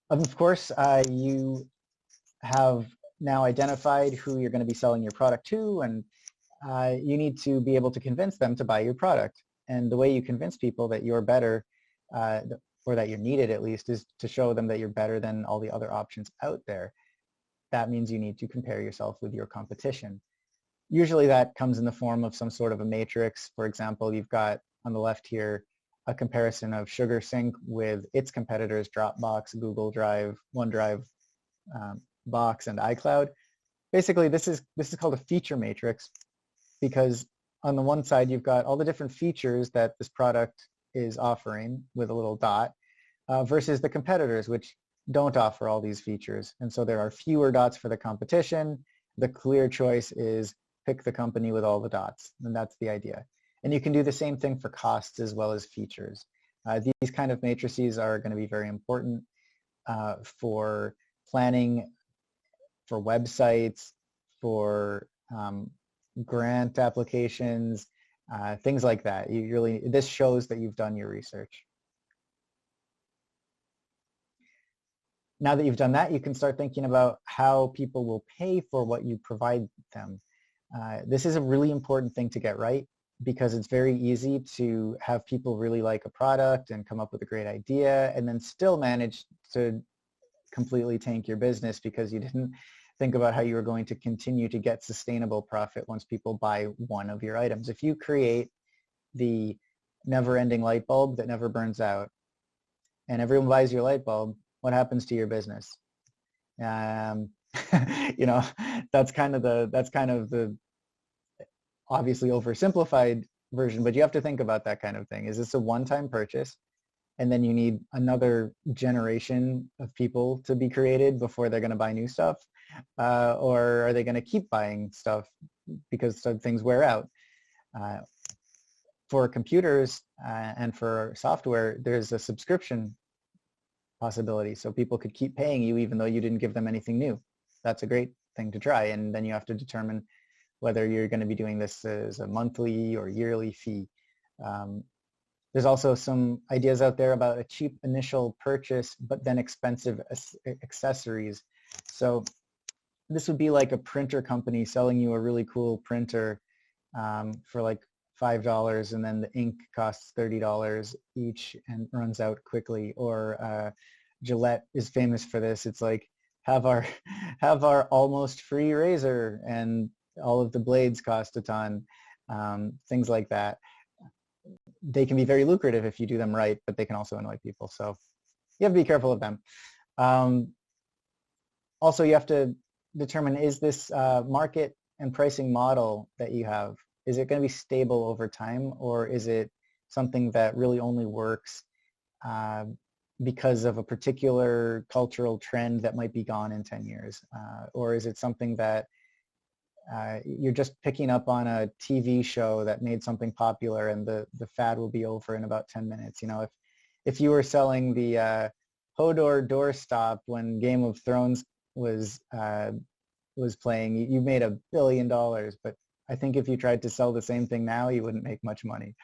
Of course, you have now identified who you're going to be selling your product to, and you need to be able to convince them to buy your product. And the way you convince people that you're better, or that you're needed at least, is to show them that you're better than all the other options out there. That means you need to compare yourself with your competition. Usually that comes in the form of some sort of a matrix. For example, you've got on the left here a comparison of SugarSync with its competitors, Dropbox, Google Drive, OneDrive, Box, and iCloud. Basically, this is called a feature matrix, because on the one side you've got all the different features that this product is offering with a little dot, versus the competitors, which don't offer all these features. And so there are fewer dots for the competition. The clear choice is pick the company with all the dots, and that's the idea. And you can do the same thing for costs as well as features. These kind of matrices are going to be very important for planning, for websites, for grant applications, things like that. This shows that you've done your research. Now that you've done that, you can start thinking about how people will pay for what you provide them. This is a really important thing to get right, because it's very easy to have people really like a product and come up with a great idea and then still manage to completely tank your business because you didn't think about how you were going to continue to get sustainable profit once people buy one of your items. If you create the never-ending light bulb that never burns out and everyone buys your light bulb, what happens to your business? You know, that's kind of the obviously oversimplified version, but you have to think about that kind of thing. Is this a one-time purchase, and then you need another generation of people to be created before they're going to buy new stuff? Or are they going to keep buying stuff because some things wear out? For computers and for software, there's a subscription possibility. So people could keep paying you even though you didn't give them anything new. That's a great thing to try. And then you have to determine whether you're going to be doing this as a monthly or yearly fee. There's also some ideas out there about a cheap initial purchase, but then expensive accessories. So this would be like a printer company selling you a really cool printer for like $5 and then the ink costs $30 each and runs out quickly. Or Gillette is famous for this. It's like, have our almost free razor and all of the blades cost a ton. Things like that. They can be very lucrative if you do them right, but they can also annoy people. So you have to be careful of them. Also, you have to determine, is this market and pricing model that you have, is it going to be stable over time, or is it something that really only works because of a particular cultural trend that might be gone in 10 years? Or is it something that you're just picking up on a TV show that made something popular and the fad will be over in about 10 minutes? You know, if you were selling the Hodor doorstop when Game of Thrones was playing, you made $1 billion, but I think if you tried to sell the same thing now, you wouldn't make much money.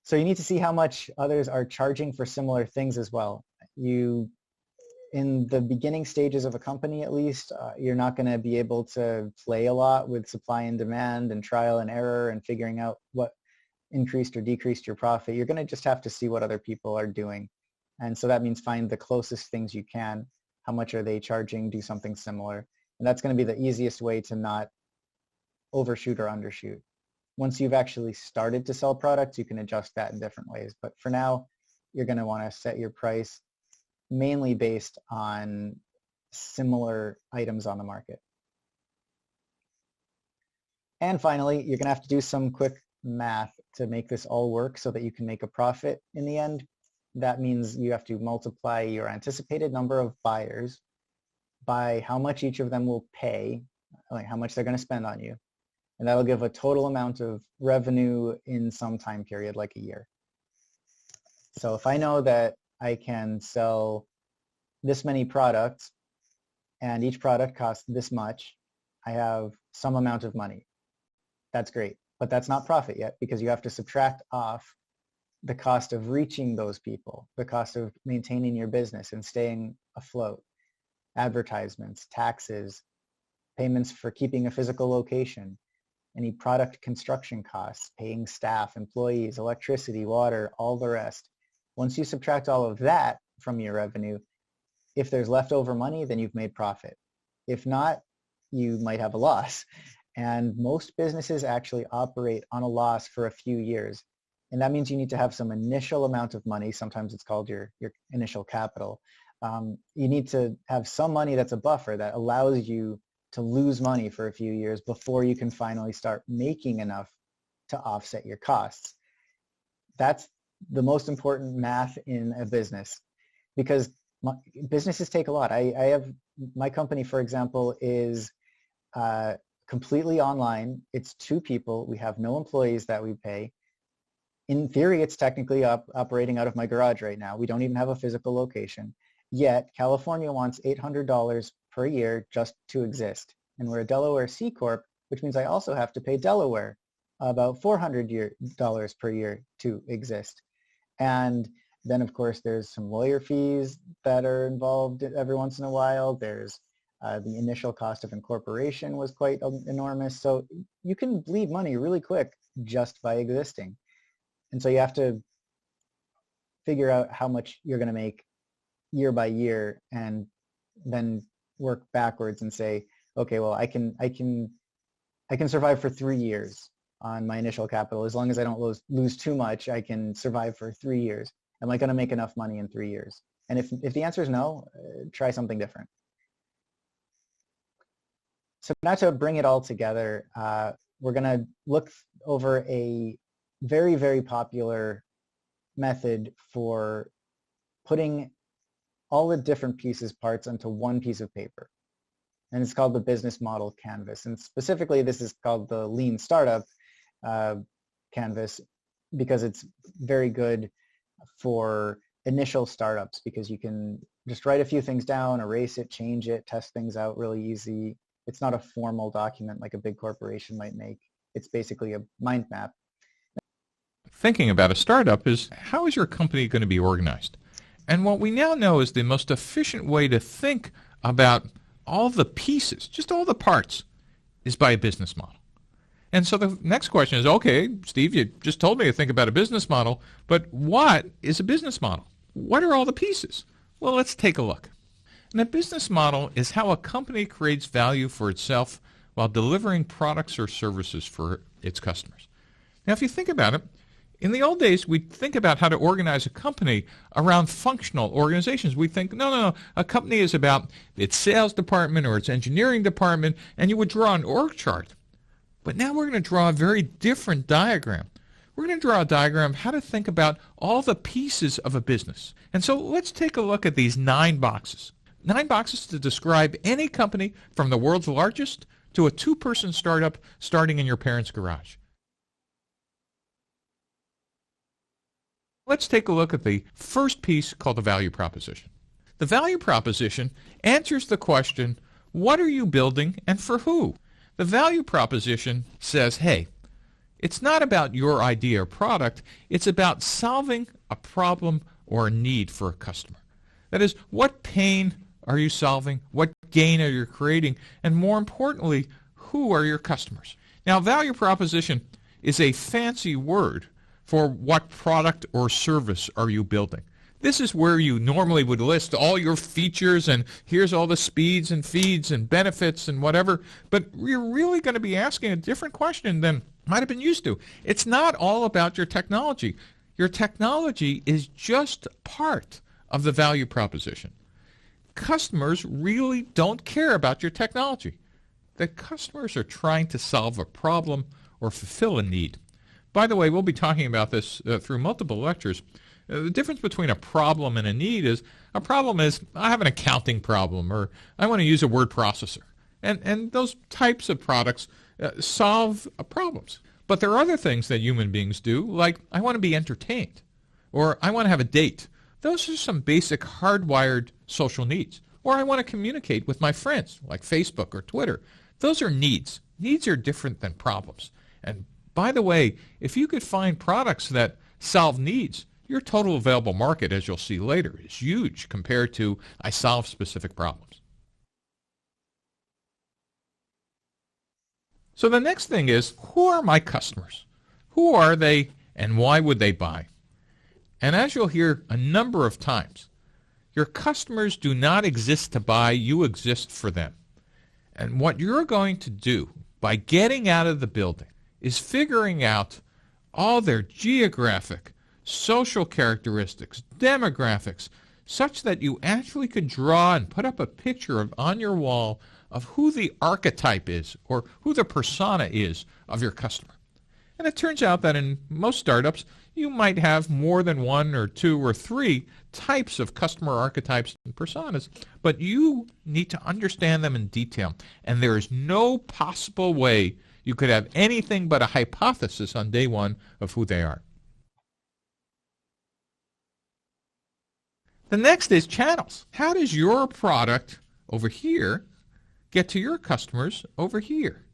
So you need to see how much others are charging for similar things as well. In the beginning stages of a company, at least, you're not going to be able to play a lot with supply and demand and trial and error and figuring out what increased or decreased your profit. You're going to just have to see what other people are doing. And so that means find the closest things you can. How much are they charging? Do something similar. And that's going to be the easiest way to not overshoot or undershoot. Once you've actually started to sell products, you can adjust that in different ways. But for now, you're going to want to set your price mainly based on similar items on the market. And finally, you're going to have to do some quick math to make this all work so that you can make a profit in the end. That means you have to multiply your anticipated number of buyers by how much each of them will pay, like how much they're going to spend on you. And that'll give a total amount of revenue in some time period, like a year. So if I know that I can sell this many products and each product costs this much, I have some amount of money. That's great, but that's not profit yet, because you have to subtract off the cost of reaching those people, the cost of maintaining your business and staying afloat, advertisements, taxes, payments for keeping a physical location, any product construction costs, paying staff, employees, electricity, water, all the rest. Once you subtract all of that from your revenue, if there's leftover money, then you've made profit. If not, you might have a loss. And most businesses actually operate on a loss for a few years. And that means you need to have some initial amount of money. Sometimes it's called your initial capital. You need to have some money that's a buffer that allows you to lose money for a few years before you can finally start making enough to offset your costs. That's the most important math in a business, because businesses take a lot. I have my company, for example, is completely online. It's 2 people. We have no employees that we pay. In theory, it's technically operating out of my garage right now. We don't even have a physical location. Yet California wants $800 per year just to exist. And we're a Delaware C Corp, which means I also have to pay Delaware about $400 per year to exist. And then, of course, there's some lawyer fees that are involved every once in a while. There's the initial cost of incorporation was quite enormous. So you can bleed money really quick just by existing. And so you have to figure out how much you're going to make year by year, and then work backwards and say, okay, well, I can survive for 3 years on my initial capital. As long as I don't lose too much, I can survive for 3 years. Am I going to make enough money in 3 years? And if the answer is no, try something different. So now to bring it all together, we're going to look over a very, very popular method for putting all the different parts onto one piece of paper. And it's called the business model canvas. And specifically, this is called the lean startup canvas, because it's very good for initial startups, because you can just write a few things down, erase it, change it, test things out really easy. It's not a formal document like a big corporation might make. It's basically a mind map. Thinking about a startup is, how is your company going to be organized? And what we now know is the most efficient way to think about all the pieces, just all the parts, is by a business model. And so the next question is, okay, Steve, you just told me to think about a business model, but what is a business model? What are all the pieces? Well, let's take a look. And a business model is how a company creates value for itself while delivering products or services for its customers. Now, if you think about it, in the old days, we'd think about how to organize a company around functional organizations. We'd think, no, a company is about its sales department or its engineering department, and you would draw an org chart. But now we're going to draw a very different diagram. We're going to draw a diagram of how to think about all the pieces of a business. And so let's take a look at these 9 boxes. 9 boxes to describe any company from the world's largest to a 2-person startup starting in your parents' garage. Let's take a look at the first piece called the value proposition. The value proposition answers the question, what are you building and for who? The value proposition says, hey, it's not about your idea or product, it's about solving a problem or a need for a customer. That is, what pain are you solving? What gain are you creating? And more importantly, who are your customers? Now, value proposition is a fancy word for what product or service are you building. This is where you normally would list all your features and here's all the speeds and feeds and benefits and whatever, but you're really going to be asking a different question than might have been used to. It's not all about your technology. Your technology is just part of the value proposition. Customers really don't care about your technology. The customers are trying to solve a problem or fulfill a need. By the way, we'll be talking about this through multiple lectures. The difference between a problem and a need is, a problem is, I have an accounting problem, or I want to use a word processor. And those types of products solve problems. But there are other things that human beings do, like I want to be entertained, or I want to have a date. Those are some basic hardwired social needs. Or I want to communicate with my friends, like Facebook or Twitter. Those are needs. Needs are different than problems. And by the way, if you could find products that solve needs, your total available market, as you'll see later, is huge compared to I solve specific problems. So the next thing is, who are my customers? Who are they and why would they buy? And as you'll hear a number of times, your customers do not exist to buy, you exist for them. And what you're going to do by getting out of the building is figuring out all their geographic, social characteristics, demographics, such that you actually could draw and put up a picture on your wall of who the archetype is or who the persona is of your customer. And it turns out that in most startups, you might have more than 1 or 2 or 3 types of customer archetypes and personas, but you need to understand them in detail. And there is no possible way you could have anything but a hypothesis on day 1 of who they are. The next is channels. How does your product over here get to your customers over here?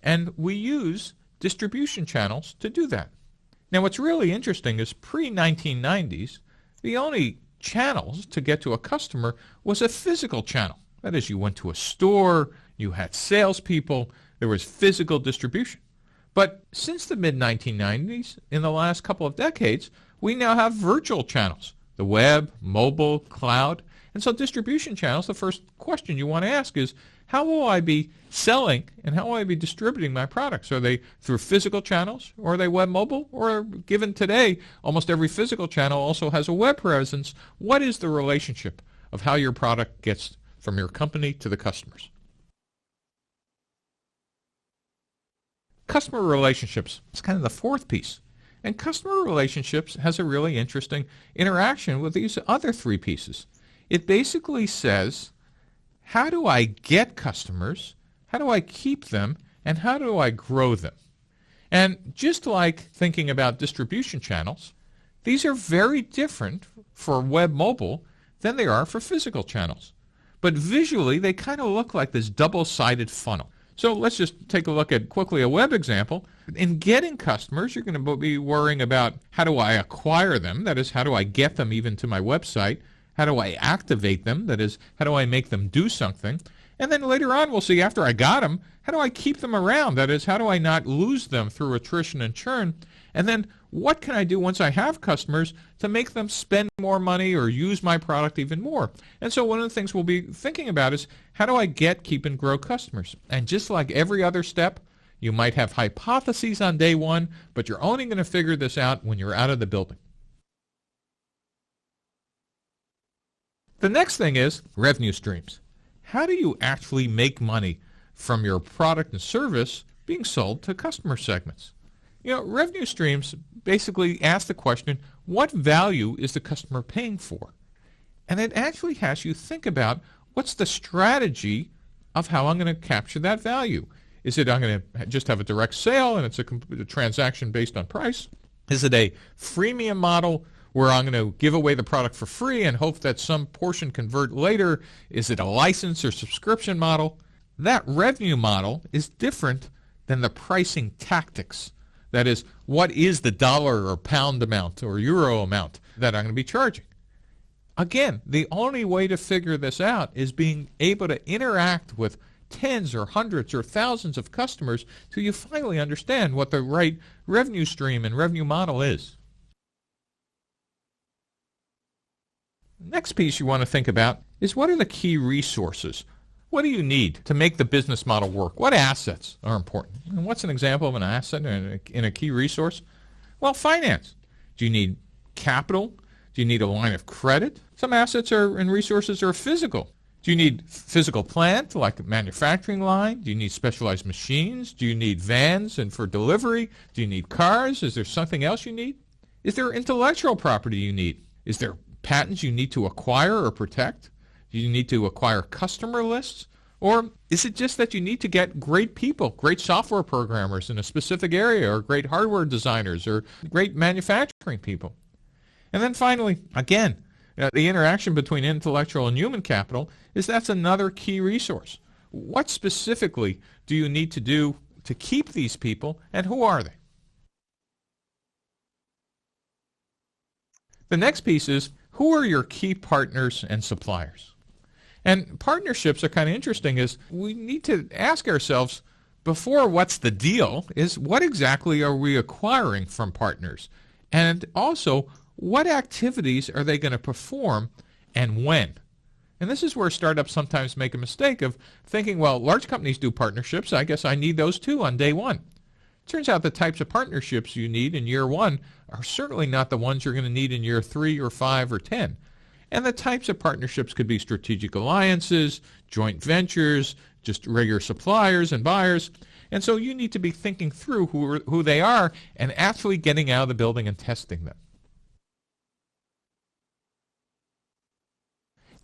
And we use distribution channels to do that. Now, what's really interesting is pre-1990s, the only channels to get to a customer was a physical channel. That is, you went to a store, you had salespeople, there was physical distribution. But since the mid-1990s, in the last couple of decades, we now have virtual channels, the web, mobile, cloud. And so distribution channels, the first question you want to ask is, how will I be selling and how will I be distributing my products? Are they through physical channels, or are they web mobile? Or given today, almost every physical channel also has a web presence. What is the relationship of how your product gets from your company to the customers? Customer relationships is kind of the fourth piece. And customer relationships has a really interesting interaction with these other 3 pieces. It basically says, how do I get customers, how do I keep them, and how do I grow them? And just like thinking about distribution channels, these are very different for web mobile than they are for physical channels. But visually, they kind of look like this double-sided funnel. So let's just take a look at quickly a web example. In getting customers, you're going to be worrying about how do I acquire them, that is, how do I get them even to my website, how do I activate them, that is, how do I make them do something, And then later on, we'll see, after I got them, how do I keep them around? That is, how do I not lose them through attrition and churn? And then what can I do once I have customers to make them spend more money or use my product even more? And so one of the things we'll be thinking about is, how do I get, keep, and grow customers? And just like every other step, you might have hypotheses on day one, but you're only going to figure this out when you're out of the building. The next thing is revenue streams. How do you actually make money from your product and service being sold to customer segments? Revenue streams basically ask the question, what value is the customer paying for? And it actually has you think about, what's the strategy of how I'm going to capture that value? Is it I'm going to just have a direct sale and it's a transaction based on price? Is it a freemium model where I'm going to give away the product for free and hope that some portion convert later? Is it a license or subscription model? That revenue model is different than the pricing tactics. That is, what is the dollar or pound amount or euro amount that I'm going to be charging? Again, the only way to figure this out is being able to interact with tens or hundreds or thousands of customers till you finally understand what the right revenue stream and revenue model is. Next piece you want to think about is, what are the key resources? What do you need to make the business model work? What assets are important? And what's an example of an asset in a key resource? Well, finance. Do you need capital? Do you need a line of credit? Some assets and resources are physical. Do you need physical plant, like a manufacturing line? Do you need specialized machines? Do you need vans and for delivery? Do you need cars? Is there something else you need? Is there intellectual property you need? Is there patents you need to acquire or protect? Do you need to acquire customer lists? Or is it just that you need to get great people, great software programmers in a specific area, or great hardware designers, or great manufacturing people? And then finally, again, the interaction between intellectual and human capital that's another key resource. What specifically do you need to do to keep these people, and who are they? The next piece is, who are your key partners and suppliers? And partnerships are kind of interesting, is we need to ask ourselves, before what's the deal, is what exactly are we acquiring from partners? And also, what activities are they going to perform and when? And this is where startups sometimes make a mistake of thinking, well, large companies do partnerships, I guess I need those too on day one. Turns out the types of partnerships you need in year one are certainly not the ones you're going to need in year 3 or 5 or 10. And the types of partnerships could be strategic alliances, joint ventures, just regular suppliers and buyers. And so you need to be thinking through who they are and actually getting out of the building and testing them.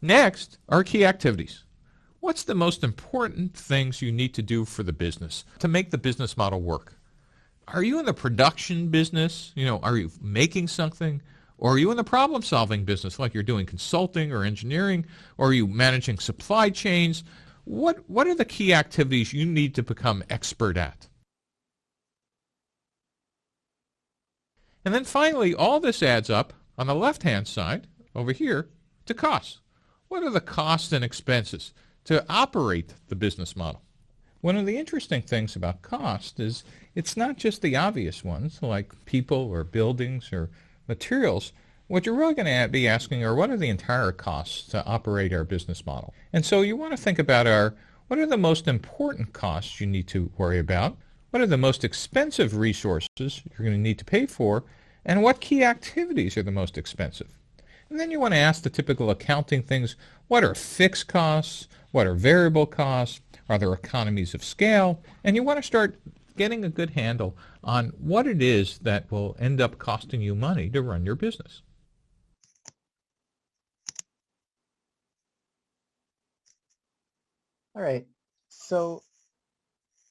Next are key activities. What's the most important things you need to do for the business to make the business model work? Are you in the production business? Are you making something? Or are you in the problem-solving business, like you're doing consulting or engineering? Or are you managing supply chains? What are the key activities you need to become expert at? And then finally, all this adds up on the left-hand side over here to costs. What are the costs and expenses to operate the business model? One of the interesting things about cost is it's not just the obvious ones, like people or buildings or materials. What you're really going to be asking are, what are the entire costs to operate our business model? And so you want to think about what are the most important costs you need to worry about? What are the most expensive resources you're going to need to pay for? And what key activities are the most expensive? And then you want to ask the typical accounting things, what are fixed costs? What are variable costs? Are there economies of scale? And you want to start getting a good handle on what it is that will end up costing you money to run your business. All right. So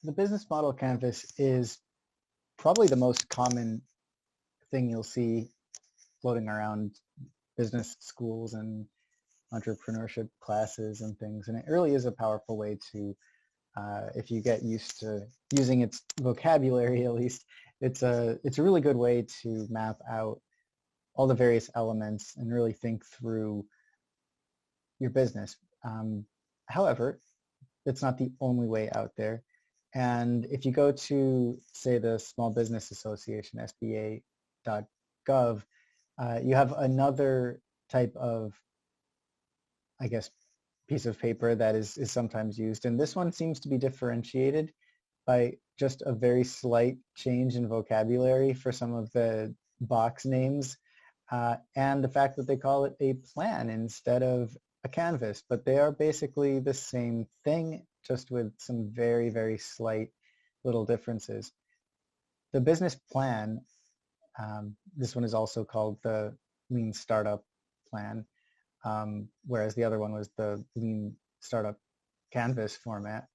the business model canvas is probably the most common thing you'll see floating around business schools and entrepreneurship classes and things. And it really is a powerful way to, if you get used to using its vocabulary, at least, it's a really good way to map out all the various elements and really think through your business. However, it's not the only way out there. And if you go to, say, the Small Business Association, SBA.gov, you have another type of, I guess, piece of paper that is sometimes used. And this one seems to be differentiated by just a very slight change in vocabulary for some of the box names and the fact that they call it a plan instead of a canvas. But they are basically the same thing, just with some very, very slight little differences. The business plan, this one is also called the Lean Startup Plan, whereas the other one was the Lean Startup Canvas format.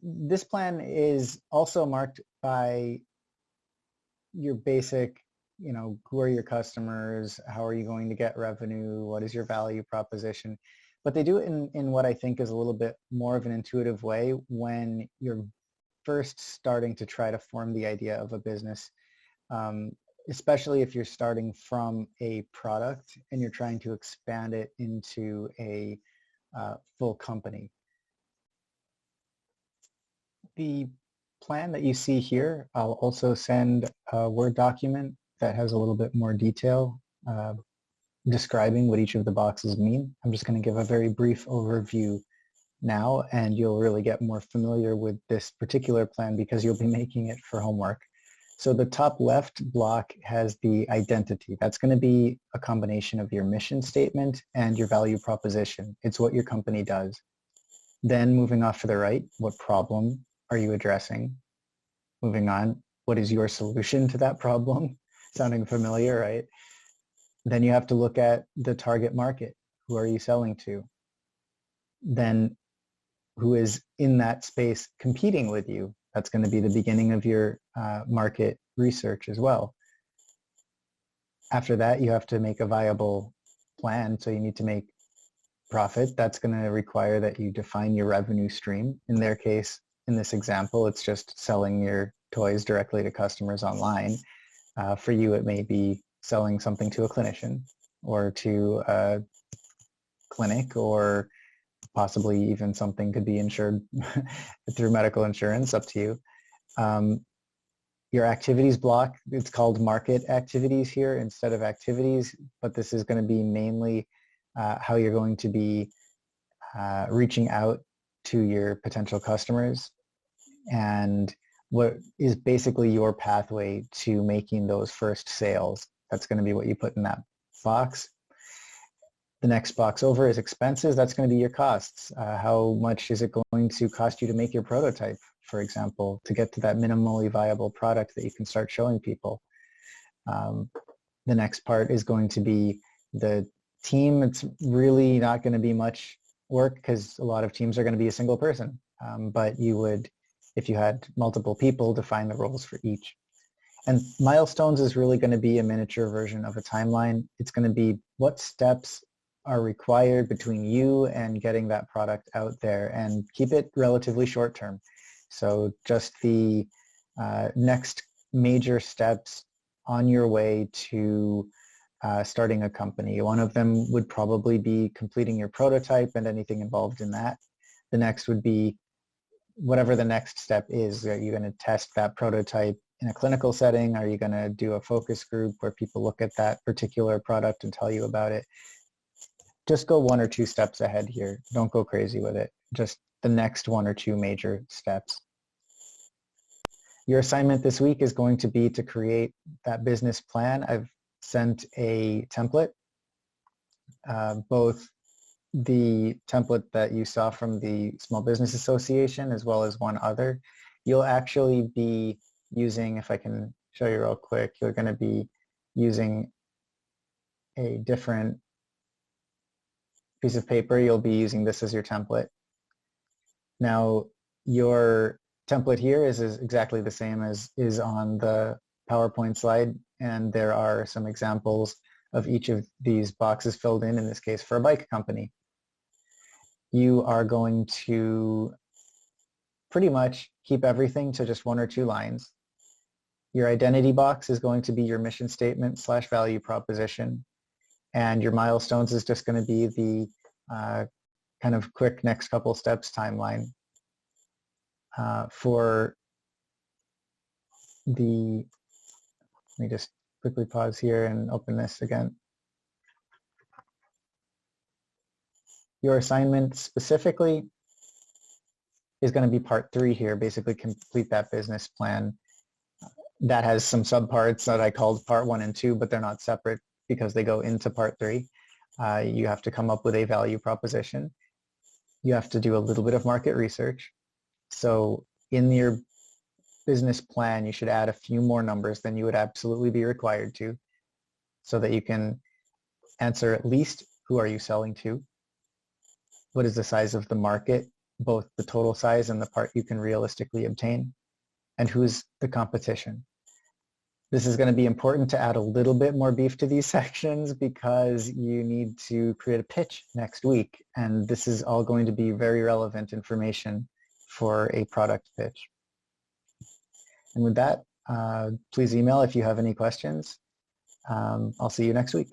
This plan is also marked by your basic, who are your customers? How are you going to get revenue? What is your value proposition? But they do it in what I think is a little bit more of an intuitive way when you're first starting to try to form the idea of a business, especially if you're starting from a product and you're trying to expand it into a full company. The plan that you see here, I'll also send a Word document that has a little bit more detail describing what each of the boxes mean. I'm just going to give a very brief overview now, and you'll really get more familiar with this particular plan because you'll be making it for homework. So the top left block has the identity. That's going to be a combination of your mission statement and your value proposition. It's what your company does. Then moving off to the right, what problem are you addressing? Moving on, what is your solution to that problem? Sounding familiar, right? Then you have to look at the target market. Who are you selling to? Then who is in that space competing with you? That's going to be the beginning of your market research as well. After that, you have to make a viable plan. So you need to make profit. That's going to require that you define your revenue stream. In their case, in this example, it's just selling your toys directly to customers online. For you, it may be selling something to a clinician or to a clinic, or possibly even something could be insured through medical insurance, up to you. Your activities block, it's called market activities here instead of activities, but this is going to be mainly how you're going to be reaching out to your potential customers and what is basically your pathway to making those first sales. That's going to be what you put in that box. The next box over is expenses. That's going to be your costs. How much is it going to cost you to make your prototype, for example, to get to that minimally viable product that you can start showing people? The next part is going to be the team. It's really not going to be much work because a lot of teams are going to be a single person. But you would, if you had multiple people, define the roles for each. And milestones is really going to be a miniature version of a timeline. It's going to be what steps are required between you and getting that product out there, and keep it relatively short term. So just the next major steps on your way to starting a company. One of them would probably be completing your prototype and anything involved in that. The next would be whatever the next step is. Are you going to test that prototype in a clinical setting? Are you going to do a focus group where people look at that particular product and tell you about it? Just go one or two steps ahead here. Don't go crazy with it. Just the next one or two major steps. Your assignment this week is going to be to create that business plan. I've sent a template, both the template that you saw from the Small Business Association as well as one other. You'll actually be using, if I can show you real quick, you're going to be using a different piece of paper. You'll be using this as your template. Now, your template here is exactly the same as is on the PowerPoint slide, and there are some examples of each of these boxes filled in this case for a bike company. You are going to pretty much keep everything to just one or two lines. Your identity box is going to be your mission statement / value proposition, and your milestones is just going to be the kind of quick next couple steps timeline for the, let me just quickly pause here and open this again. Your assignment specifically is going to be part 3 here, basically complete that business plan. That has some subparts that I called part 1 and 2, but they're not separate because they go into part 3. You have to come up with a value proposition. You have to do a little bit of market research. So in your business plan, you should add a few more numbers than you would absolutely be required to, so that you can answer at least who are you selling to, what is the size of the market, both the total size and the part you can realistically obtain, and who's the competition. This is going to be important to add a little bit more beef to these sections because you need to create a pitch next week, and this is all going to be very relevant information for a product pitch. And with that, please email if you have any questions. I'll see you next week.